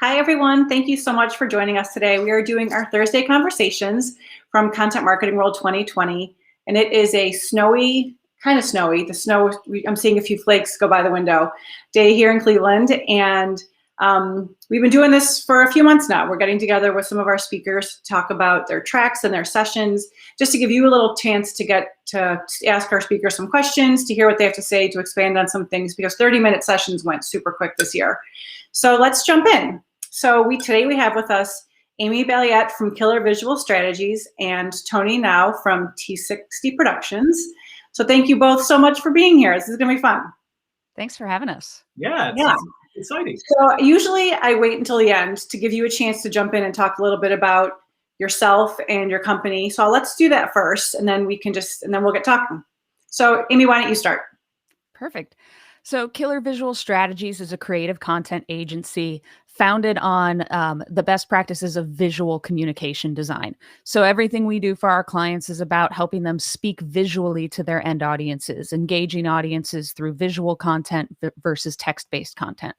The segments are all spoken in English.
Hi, everyone. Thank you so much for joining us today. We are doing our Thursday conversations from Content Marketing World 2020, and it is a snowy, kind of snowy, I'm seeing a few flakes go by the window, day here in Cleveland, and we've been doing this for a few months now. We're getting together with some of our speakers to talk about their tracks and their sessions, just to give you a little chance to get to ask our speakers some questions, to hear what they have to say, to expand on some things, because 30-minute sessions went super quick this year. So let's jump in. So today we have with us Amy Balliett from Killer Visual Strategies and Tony Gnau from T60 Productions. So thank you both so much for being here. This is going to be fun. Thanks for having us. Yeah, it's exciting. So usually I wait until the end to give you a chance to jump in and talk a little bit about yourself and your company. So let's do that first, and then we'll get talking. So Amy, why don't you start? Perfect. So Killer Visual Strategies is a creative content agency founded on the best practices of visual communication design. So everything we do for our clients is about helping them speak visually to their end audiences, engaging audiences through visual content versus text-based content.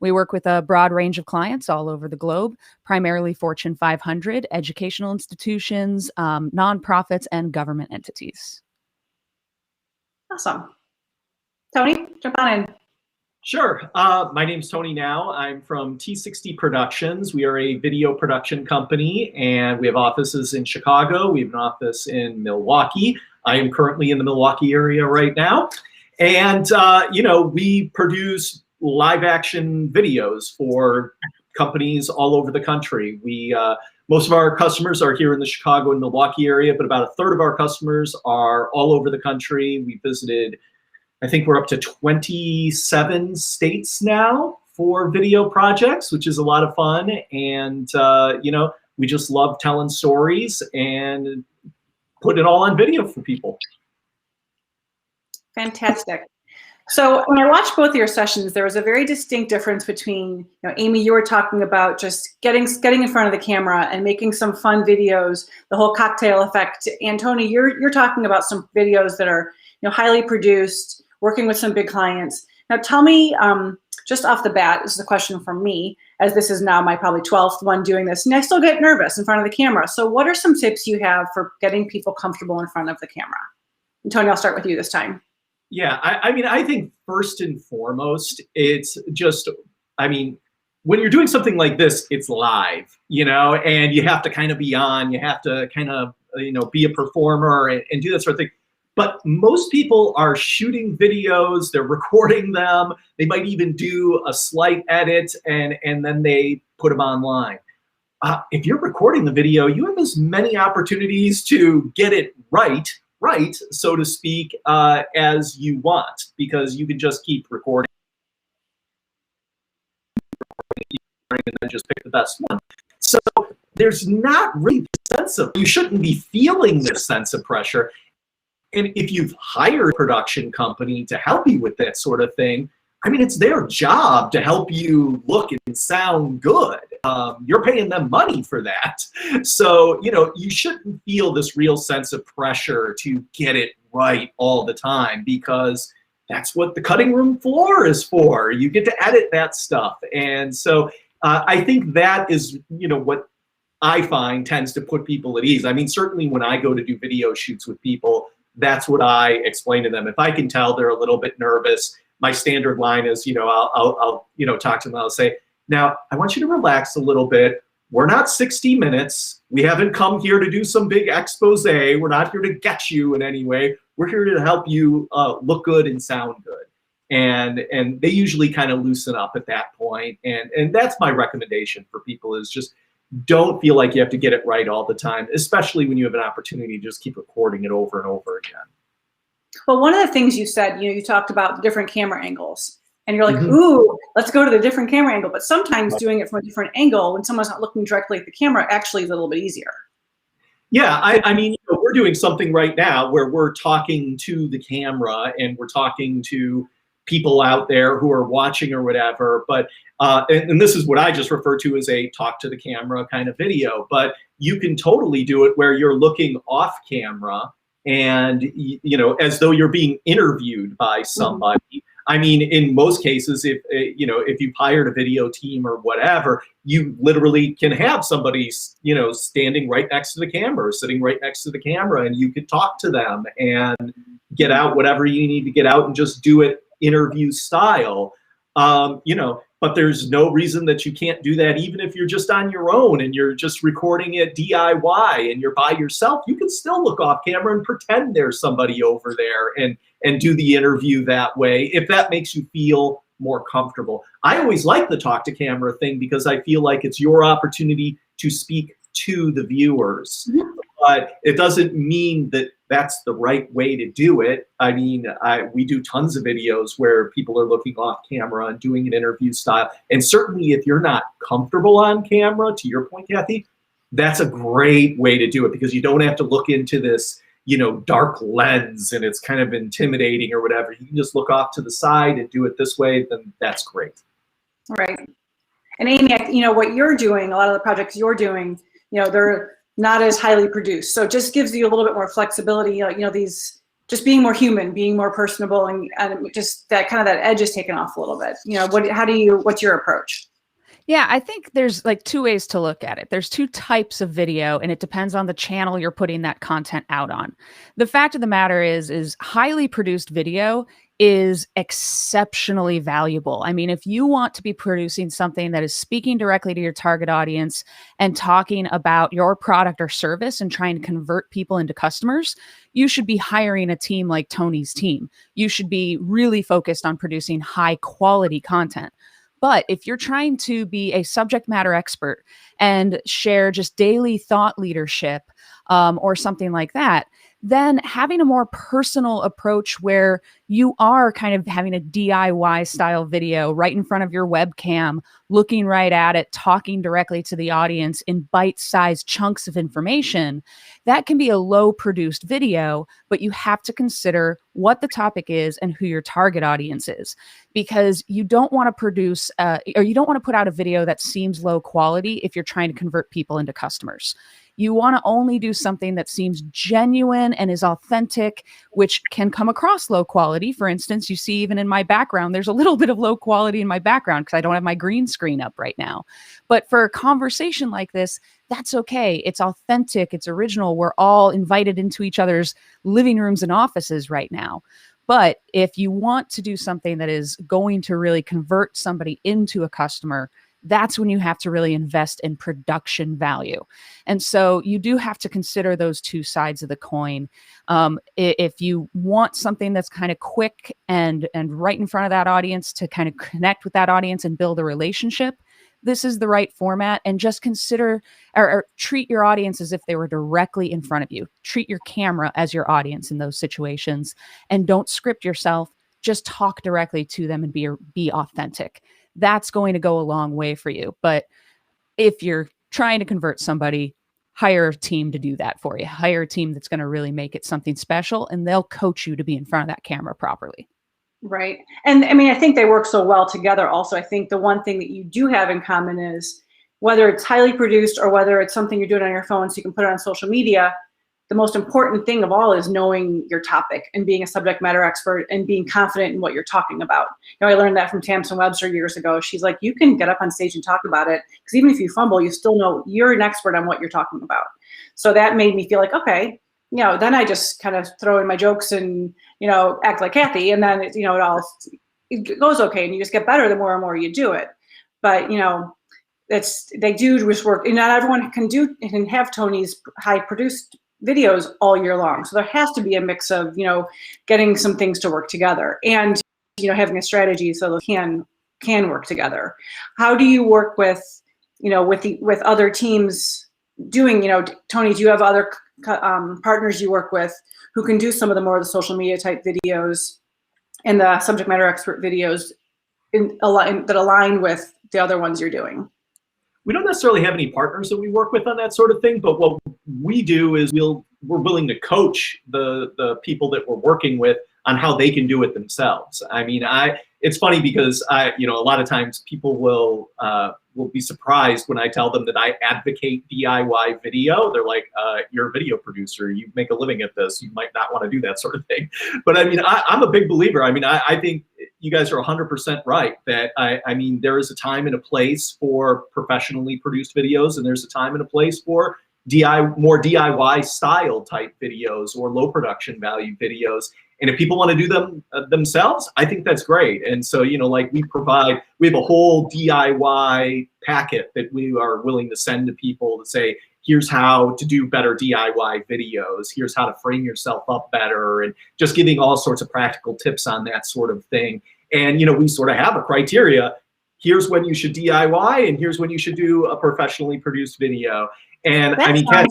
We work with a broad range of clients all over the globe, primarily Fortune 500, educational institutions, nonprofits, and government entities. Awesome. Tony, jump on in. Sure. My name's Tony Gnau. I'm from T60 Productions. We are a video production company, and we have offices in Chicago. We have an office in Milwaukee. I am currently in the Milwaukee area right now. And, we produce live action videos for companies all over the country. Most of our customers are here in the Chicago and Milwaukee area, but about a third of our customers are all over the country. We visited, I think we're up to 27 states now for video projects, which is a lot of fun. And, we just love telling stories and put it all on video for people. Fantastic. So when I watched both of your sessions, there was a very distinct difference between, Amy, you were talking about just getting in front of the camera and making some fun videos, the whole cocktail effect. And Tony, you're talking about some videos that are, highly produced, working with some big clients. Now tell me, just off the bat, this is a question from me, as this is now my probably 12th one doing this, and I still get nervous in front of the camera. So what are some tips you have for getting people comfortable in front of the camera? And Tony, I'll start with you this time. Yeah, I think first and foremost, it's just, when you're doing something like this, it's live, and you have to kind of be on, you have to kind of, be a performer and do that sort of thing. But most people are shooting videos, they're recording them, they might even do a slight edit and then they put them online. If you're recording the video, you have as many opportunities to get it right, so to speak, as you want, because you can just keep recording and then just pick the best one. So there's not really the sense of, you shouldn't be feeling this sense of pressure. And if you've hired a production company to help you with that sort of thing, it's their job to help you look and sound good. You're paying them money for that. So, you shouldn't feel this real sense of pressure to get it right all the time, because that's what the cutting room floor is for. You get to edit that stuff. And so I think that is, what I find tends to put people at ease. Certainly when I go to do video shoots with people, that's what I explain to them. If I can tell they're a little bit nervous, my standard line is, I'll talk to them. I'll say, now I want you to relax a little bit. We're not 60 Minutes. We haven't come here to do some big expose. We're not here to get you in any way. We're here to help you look good and sound good. And they usually kind of loosen up at that point. And that's my recommendation for people, is just don't feel like you have to get it right all the time, especially when you have an opportunity to just keep recording it over and over again. Well, one of the things you said, you talked about different camera angles, and you're like, ooh, let's go to the different camera angle. But sometimes doing it from a different angle, when someone's not looking directly at the camera, actually is a little bit easier. Yeah, we're doing something right now where we're talking to the camera and we're talking to people out there who are watching or whatever. But and this is what I just refer to as a talk to the camera kind of video. But you can totally do it where you're looking off camera and, as though you're being interviewed by somebody. I mean, in most cases, if if you've hired a video team or whatever, you literally can have somebody, standing right next to the camera, or sitting right next to the camera, and you could talk to them and get out whatever you need to get out and just do it interview style. But there's no reason that you can't do that even if you're just on your own and you're just recording it DIY and you're by yourself. You can still look off camera and pretend there's somebody over there and do the interview that way if that makes you feel more comfortable. I always like the talk to camera thing because I feel like it's your opportunity to speak to the viewers. Mm-hmm. But it doesn't mean that that's the right way to do it. I mean, we do tons of videos where people are looking off camera and doing an interview style. And certainly if you're not comfortable on camera, to your point, Cathy, that's a great way to do it because you don't have to look into this, dark lens and it's kind of intimidating or whatever. You can just look off to the side and do it this way, then that's great. Right. And Amy, what you're doing, a lot of the projects you're doing, they're not as highly produced. So it just gives you a little bit more flexibility, these just being more human, being more personable, and just that kind of that edge is taken off a little bit. What's your approach? Yeah, I think there's like two ways to look at it. There's two types of video, and it depends on the channel you're putting that content out on. The fact of the matter is highly produced video is exceptionally valuable. I mean, if you want to be producing something that is speaking directly to your target audience and talking about your product or service and trying to convert people into customers, you should be hiring a team like Tony's team. You should be really focused on producing high quality content. But if you're trying to be a subject matter expert and share just daily thought leadership or something like that, then having a more personal approach where you are kind of having a DIY style video right in front of your webcam, looking right at it, talking directly to the audience in bite-sized chunks of information, that can be a low produced video, but you have to consider what the topic is and who your target audience is, because you don't want to produce or you don't want to put out a video that seems low quality if you're trying to convert people into customers. You want to only do something that seems genuine and is authentic, which can come across low quality. For instance, you see even in my background, there's a little bit of low quality in my background because I don't have my green screen up right now. But for a conversation like this, that's okay. It's authentic. It's original. We're all invited into each other's living rooms and offices right now. But if you want to do something that is going to really convert somebody into a customer, that's when you have to really invest in production value. And so you do have to consider those two sides of the coin. If you want something that's kind of quick and right in front of that audience to kind of connect with that audience and build a relationship, this is the right format. And just consider or treat your audience as if they were directly in front of you. Treat your camera as your audience in those situations, and don't script yourself. Just talk directly to them and be authentic. That's going to go a long way for you. But if you're trying to convert somebody, hire a team to do that for you. Hire a team that's going to really make it something special, and they'll coach you to be in front of that camera properly. Right. And I mean, I think they work so well together. Also, I think the one thing that you do have in common is whether it's highly produced or whether it's something you're doing on your phone so you can put it on social media, the most important thing of all is knowing your topic and being a subject matter expert and being confident in what you're talking about. I learned that from Tamsin Webster years ago. She's like, you can get up on stage and talk about it because even if you fumble, you still know you're an expert on what you're talking about. So that made me feel like, okay, then I just kind of throw in my jokes and, act like Cathy, and then, it goes okay. And you just get better the more and more you do it. But, they do just work. And not everyone can have Tony's high produced videos all year long. So there has to be a mix of, getting some things to work together and, having a strategy so they can work together. How do you work with, with other teams doing, Tony, do you have other partners you work with who can do some of the more of the social media type videos and the subject matter expert videos that align with the other ones you're doing? We don't necessarily have any partners that we work with on that sort of thing, but what we do is we're willing to coach the people that we're working with on how they can do it themselves. I mean, it's funny because a lot of times people will be surprised when I tell them that I advocate DIY video. They're like, you're a video producer, you make a living at this, you might not want to do that sort of thing. But I mean, I'm a big believer. I mean, I think, you guys are 100% right that I mean, there is a time and a place for professionally produced videos, and there's a time and a place for more DIY style type videos or low production value videos. And if people want to do them themselves, I think that's great. And so, you know, like we have a whole DIY packet that we are willing to send to people to say, here's how to do better DIY videos. Here's how to frame yourself up better, and just giving all sorts of practical tips on that sort of thing. And, you know, we sort of have a criteria. Here's when you should DIY, and here's when you should do a professionally produced video. And I mean, Cathy,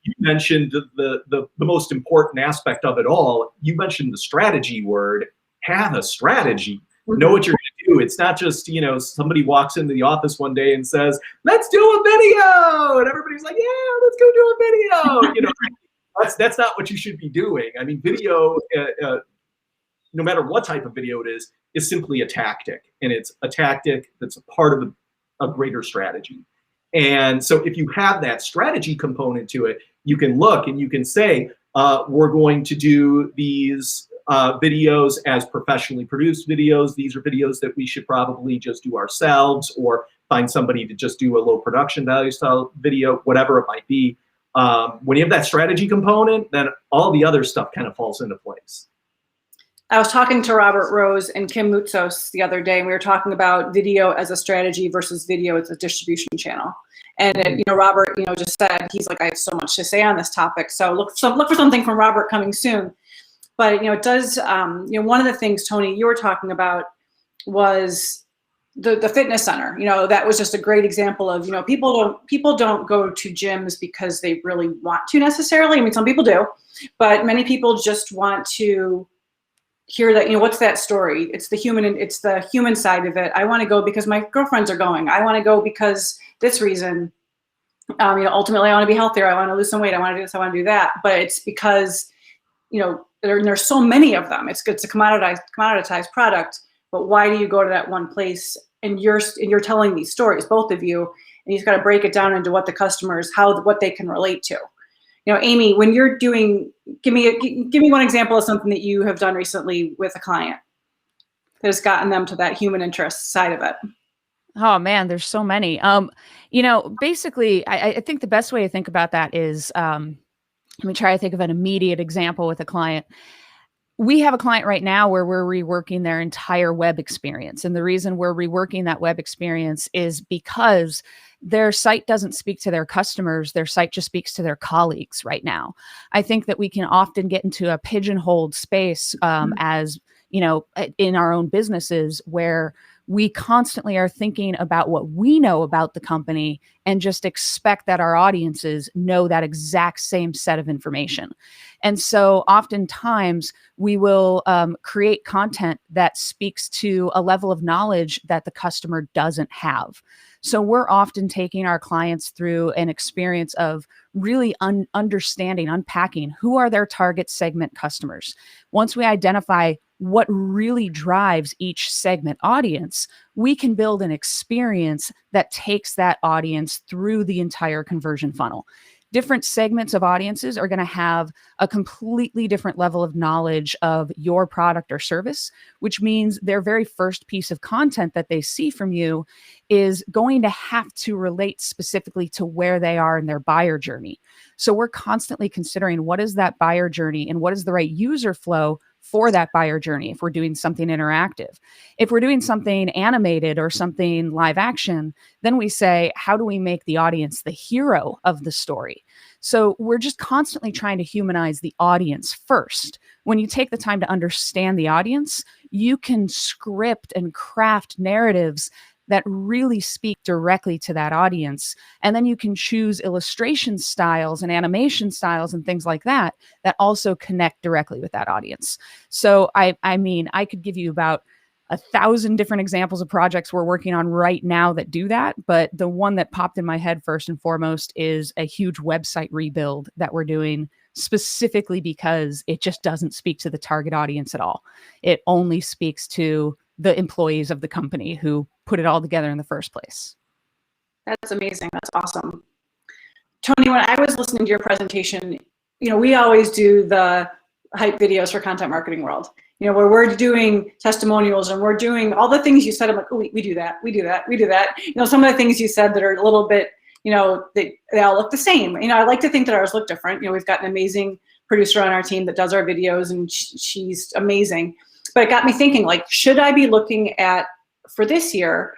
you mentioned the most important aspect of it all. You mentioned the strategy word. Have a strategy. Know what you're going to do. It's not just, you know, somebody walks into the office one day and says, let's do a video. And everybody's like, yeah, let's go do a video. You know, that's not what you should be doing. I mean, video, no matter what type of video it is simply a tactic. And it's a tactic that's a part of a greater strategy. And so if you have that strategy component to it, you can look and you can say, we're going to do these videos as professionally produced videos. These are videos that we should probably just do ourselves, or find somebody to just do a low production value style video, whatever it might be. When you have that strategy component, then all the other stuff kind of falls into place. I was talking to Robert Rose and Kim Moutsos the other day, and we were talking about video as a strategy versus video as a distribution channel. And you know, Robert, you know, just said, he's like, I have so much to say on this topic. So look for something from Robert coming soon. But you know, it does. You know, one of the things, Tony, you were talking about was the fitness center. You know, that was just a great example of, you know, people don't go to gyms because they really want to necessarily. I mean, some people do, but many people just want to hear that, you know, what's that story? It's the human side of it. I want to go because my girlfriends are going. I want to go because this reason. You know, ultimately, I want to be healthier. I want to lose some weight. I want to do this. I want to do that. But it's because, you know, there's so many of them. It's a commoditized product. But why do you go to that one place? And you're telling these stories, both of you, and you've got to break it down into what the customers, what they can relate to. You know, Amy, when you're doing, give me one example of something that you have done recently with a client that has gotten them to that human interest side of it. Oh man, there's so many. You know, basically, I think the best way to think about that is, let me try to think of an immediate example with a client. We have a client right now where we're reworking their entire web experience. And the reason we're reworking that web experience is because their site doesn't speak to their customers. Their site just speaks to their colleagues right now. I think that we can often get into a pigeonholed space as, you know, in our own businesses, where we constantly are thinking about what we know about the company and just expect that our audiences know that exact same set of information. And so oftentimes we will create content that speaks to a level of knowledge that the customer doesn't have. So we're often taking our clients through an experience of really understanding, unpacking who are their target segment customers. Once we identify what really drives each segment audience, we can build an experience that takes that audience through the entire conversion funnel. Different segments of audiences are going to have a completely different level of knowledge of your product or service, which means their very first piece of content that they see from you is going to have to relate specifically to where they are in their buyer journey. So we're constantly considering what is that buyer journey and what is the right user flow for that buyer journey if we're doing something interactive. If we're doing something animated or something live action, then we say, how do we make the audience the hero of the story? So we're just constantly trying to humanize the audience first. When you take the time to understand the audience, you can script and craft narratives that really speak directly to that audience. And then you can choose illustration styles and animation styles and things like that that also connect directly with that audience. So I mean, I could give you about 1,000 different examples of projects we're working on right now that do that. But the one that popped in my head first and foremost is a huge website rebuild that we're doing specifically because it just doesn't speak to the target audience at all. It only speaks to the employees of the company who put it all together in the first place. That's amazing. That's awesome. Tony, when I was listening to your presentation, you know, we always do the hype videos for Content Marketing World. you know, where we're doing testimonials and we're doing all the things you said. I'm like, oh, we do that, we do that, we do that. You know, some of the things you said that are a little bit, you know, they all look the same. You know, I like to think that ours look different. You know, we've got an amazing producer on our team that does our videos, and she's amazing. But it got me thinking, like, should I be looking at, for this year,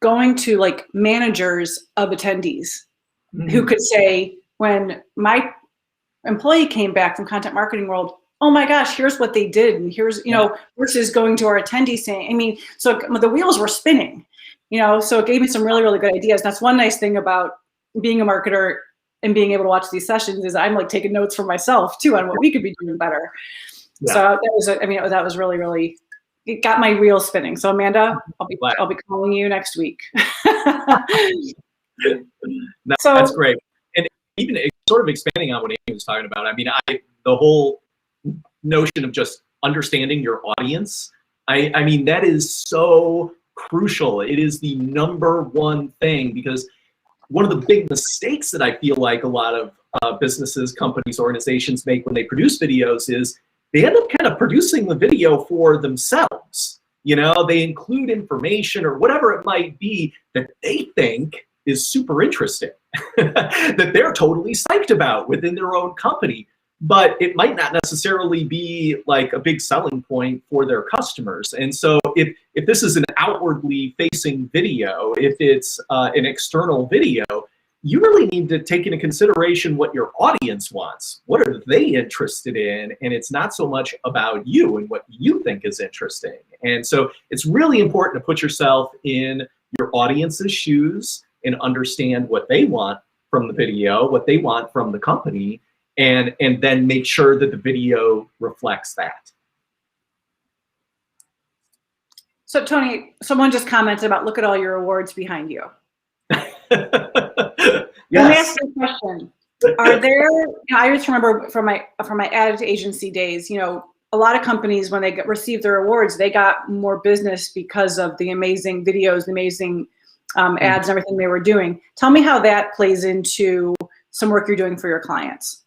going to like managers of attendees who could say, when my employee came back from Content Marketing World, oh my gosh, here's what they did, and here's, you know, versus going to our attendees saying, I mean, so the wheels were spinning, you know, so it gave me some really, really good ideas. And that's one nice thing about being a marketer and being able to watch these sessions, is I'm like taking notes for myself too on what we could be doing better. Yeah. So that was, I mean, that was really, really, it got my wheels spinning. So Amanda, I'll be calling you next week. That's great. And even sort of expanding on what Amy was talking about, I mean, the whole notion of just understanding your audience, I mean, that is so crucial. It is the #1 thing, because one of the big mistakes that I feel like a lot of businesses, companies, organizations make when they produce videos is they end up kind of producing the video for themselves. You know, they include information or whatever it might be that they think is super interesting, that they're totally psyched about within their own company. But it might not necessarily be like a big selling point for their customers. And so if this is an outwardly facing video, if it's an external video, you really need to take into consideration what your audience wants. What are they interested in? And it's not so much about you and what you think is interesting. And so it's really important to put yourself in your audience's shoes and understand what they want from the video, what they want from the company, and then make sure that the video reflects that. So Tony, someone just commented about, look at all your awards behind you. Yes. Let me ask you a question. Are there, you know, I just remember from my ad agency days, you know, a lot of companies, when they receive their awards, they got more business because of the amazing videos, the amazing ads, and everything they were doing. Tell me how that plays into some work you're doing for your clients.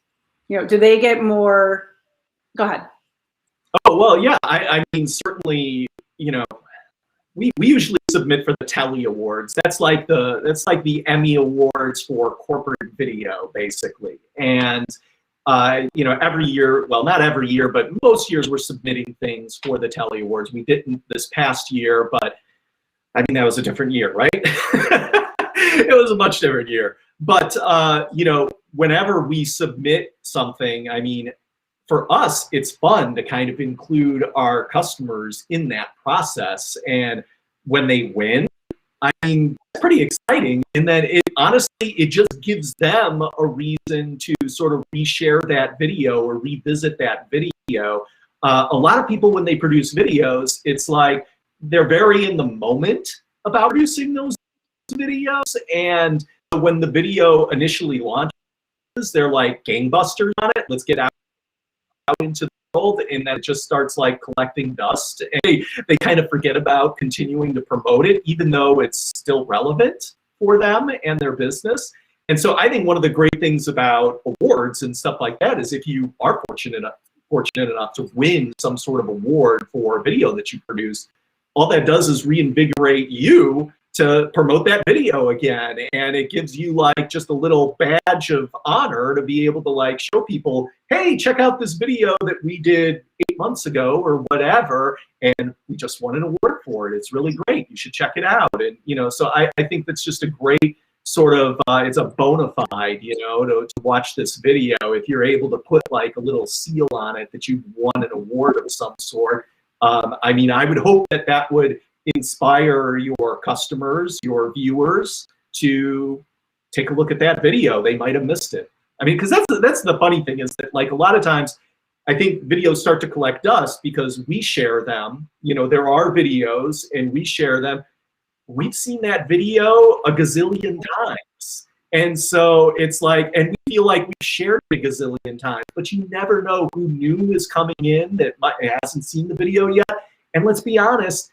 You know, do they get more? Go ahead. Oh, well, yeah. I mean, certainly, you know, we usually submit for the Telly Awards. That's like the Emmy Awards for corporate video, basically. And you know, every year, well, not every year, but most years we're submitting things for the Telly Awards. We didn't this past year, but I mean, that was a different year, right? It was a much different year. But you know, whenever we submit something, I mean, for us, it's fun to kind of include our customers in that process. And when they win, I mean, it's pretty exciting. And then honestly, it just gives them a reason to sort of reshare that video or revisit that video. A lot of people, when they produce videos, it's like they're very in the moment about producing those videos. And when the video initially launches, they're like gangbusters on it. Let's get out into the world, and then it just starts like collecting dust. And they kind of forget about continuing to promote it, even though it's still relevant for them and their business. And so I think one of the great things about awards and stuff like that is if you are fortunate enough to win some sort of award for a video that you produce, all that does is reinvigorate you to promote that video again. And it gives you like just a little badge of honor to be able to like show people, hey, check out this video that we did 8 months ago or whatever, and we just won an award for it. It's really great. You should check it out. And, you know, so I think that's just a great sort of, it's a bona fide, you know, to watch this video. If you're able to put like a little seal on it that you've won an award of some sort, I mean, I would hope that that would inspire your customers, your viewers, to take a look at that video. They might have missed it. I mean, because that's the funny thing, is that like a lot of times I think videos start to collect dust because we share them. You know, there are videos and we share them. We've seen that video a gazillion times. And so it's like, and we feel like we shared it a gazillion times, but you never know who new is coming in that hasn't seen the video yet. And let's be honest,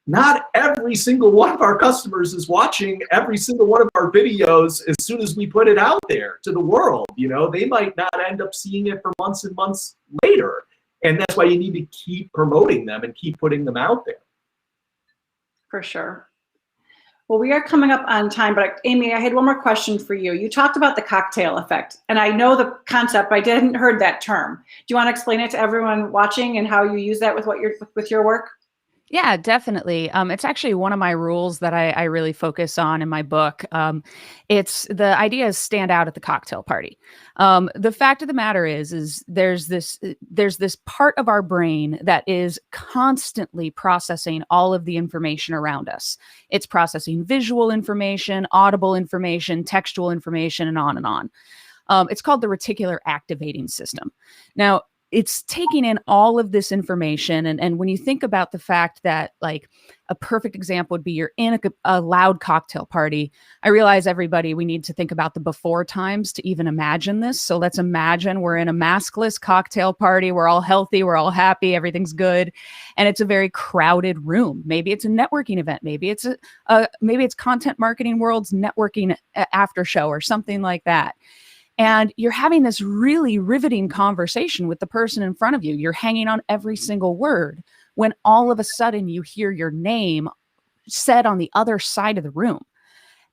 not every single one of our customers is watching every single one of our videos as soon as we put it out there to the world. You know, they might not end up seeing it for months and months later. And that's why you need to keep promoting them and keep putting them out there. For sure. Well, we are coming up on time, but Amy, I had one more question for you. You talked about the cocktail effect, and I know the concept, but I didn't heard that term. Do you want to explain it to everyone watching and how you use that with your work? Yeah, definitely. It's actually one of my rules that I really focus on in my book. It's the idea is stand out at the cocktail party. The fact of the matter is there's this part of our brain that is constantly processing all of the information around us. It's processing visual information, audible information, textual information, and on and on. It's called the reticular activating system. Now, it's taking in all of this information. And when you think about the fact that, like, a perfect example would be you're in a loud cocktail party. I realize everybody, we need to think about the before times to even imagine this. So let's imagine we're in a maskless cocktail party. We're all healthy. We're all happy. Everything's good. And it's a very crowded room. Maybe it's a networking event. Maybe it's maybe it's Content Marketing World's networking after show or something like that. And you're having this really riveting conversation with the person in front of you. You're hanging on every single word when all of a sudden you hear your name said on the other side of the room.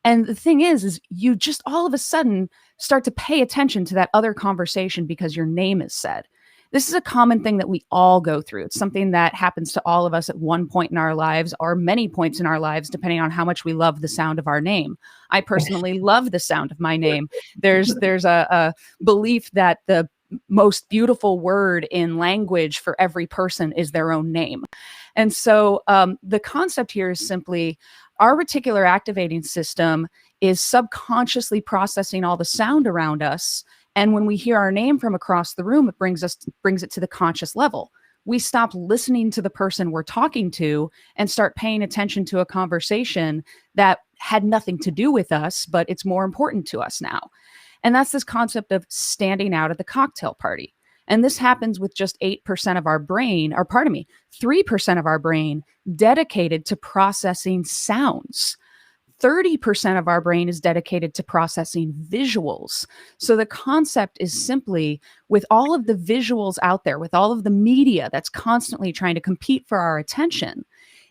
And the thing is you just all of a sudden start to pay attention to that other conversation because your name is said. This is a common thing that we all go through. It's something that happens to all of us at one point in our lives or many points in our lives, depending on how much we love the sound of our name. I personally love the sound of my name. There's a belief that the most beautiful word in language for every person is their own name. And so the concept here is simply our reticular activating system is subconsciously processing all the sound around us. And when we hear our name from across the room, it brings it to the conscious level. We stop listening to the person we're talking to and start paying attention to a conversation that had nothing to do with us, but it's more important to us now. And that's this concept of standing out at the cocktail party. And this happens with just 8% of our brain, 3% of our brain dedicated to processing sounds. 30% of our brain is dedicated to processing visuals. So the concept is simply, with all of the visuals out there, with all of the media that's constantly trying to compete for our attention,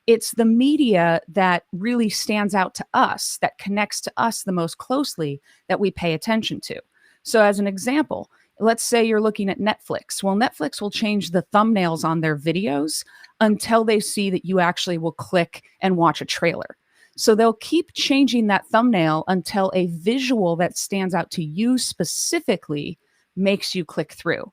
it's the media that really stands out to us, that connects to us the most closely, that we pay attention to. So as an example, let's say you're looking at Netflix. Well, Netflix will change the thumbnails on their videos until they see that you actually will click and watch a trailer. So they'll keep changing that thumbnail until a visual that stands out to you specifically makes you click through.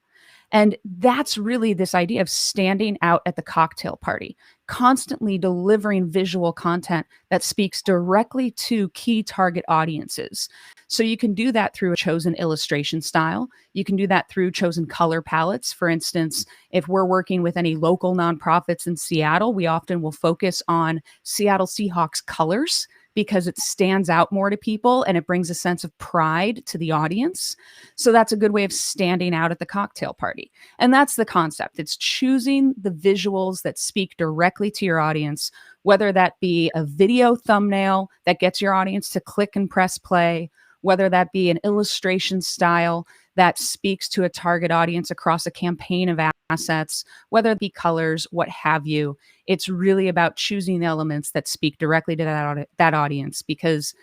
And that's really this idea of standing out at the cocktail party, constantly delivering visual content that speaks directly to key target audiences. So you can do that through a chosen illustration style. You can do that through chosen color palettes. For instance, if we're working with any local nonprofits in Seattle, we often will focus on Seattle Seahawks colors because it stands out more to people and it brings a sense of pride to the audience. So that's a good way of standing out at the cocktail party. And that's the concept. It's choosing the visuals that speak directly to your audience, whether that be a video thumbnail that gets your audience to click and press play, whether that be an illustration style that speaks to a target audience across a campaign of assets, whether it be colors, what have you. It's really about choosing elements that speak directly to that audience. Because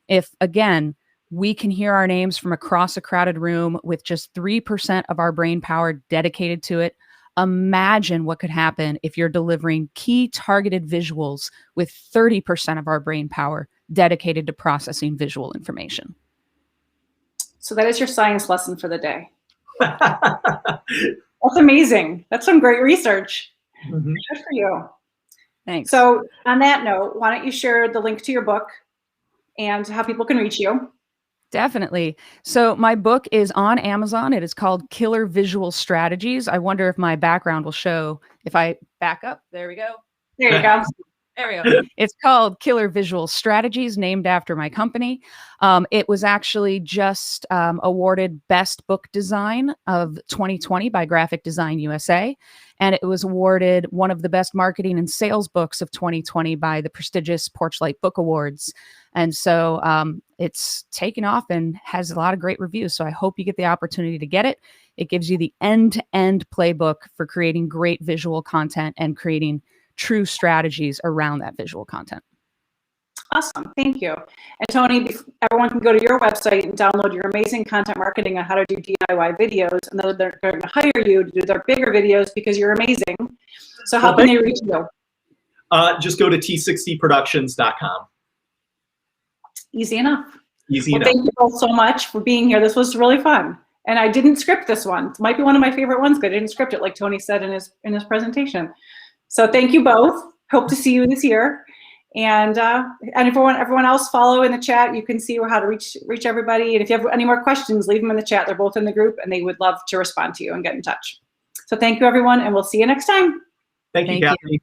if, again, we can hear our names from across a crowded room with just 3% of our brain power dedicated to it, imagine what could happen if you're delivering key targeted visuals with 30% of our brain power dedicated to processing visual information. So that is your science lesson for the day. That's amazing. That's some great research. Mm-hmm. Good for you. Thanks. So on that note, why don't you share the link to your book and how people can reach you? Definitely. So my book is on Amazon. It is called Killer Visual Strategies. I wonder if my background will show if I back up. There we go. There you go. There we go. It's called Killer Visual Strategies, named after my company. It was actually just awarded Best Book Design of 2020 by Graphic Design USA. And it was awarded one of the best marketing and sales books of 2020 by the prestigious Porchlight Book Awards. And so it's taken off and has a lot of great reviews. So I hope you get the opportunity to get it. It gives you the end-to-end playbook for creating great visual content and creating true strategies around that visual content. Awesome, thank you. And Tony, everyone can go to your website and download your amazing content marketing on how to do DIY videos, and then they're going to hire you to do their bigger videos because you're amazing. So how can they reach you? Just go to t60productions.com. Easy enough. Easy enough. Thank you both so much for being here. This was really fun. And I didn't script this one. It might be one of my favorite ones, but I didn't script it like Tony said in his presentation. So thank you both. Hope to see you this year. And if everyone else follow in the chat, you can see how to reach everybody. And if you have any more questions, leave them in the chat. They're both in the group, and they would love to respond to you and get in touch. So thank you, everyone, and we'll see you next time. Thank you, Cathy.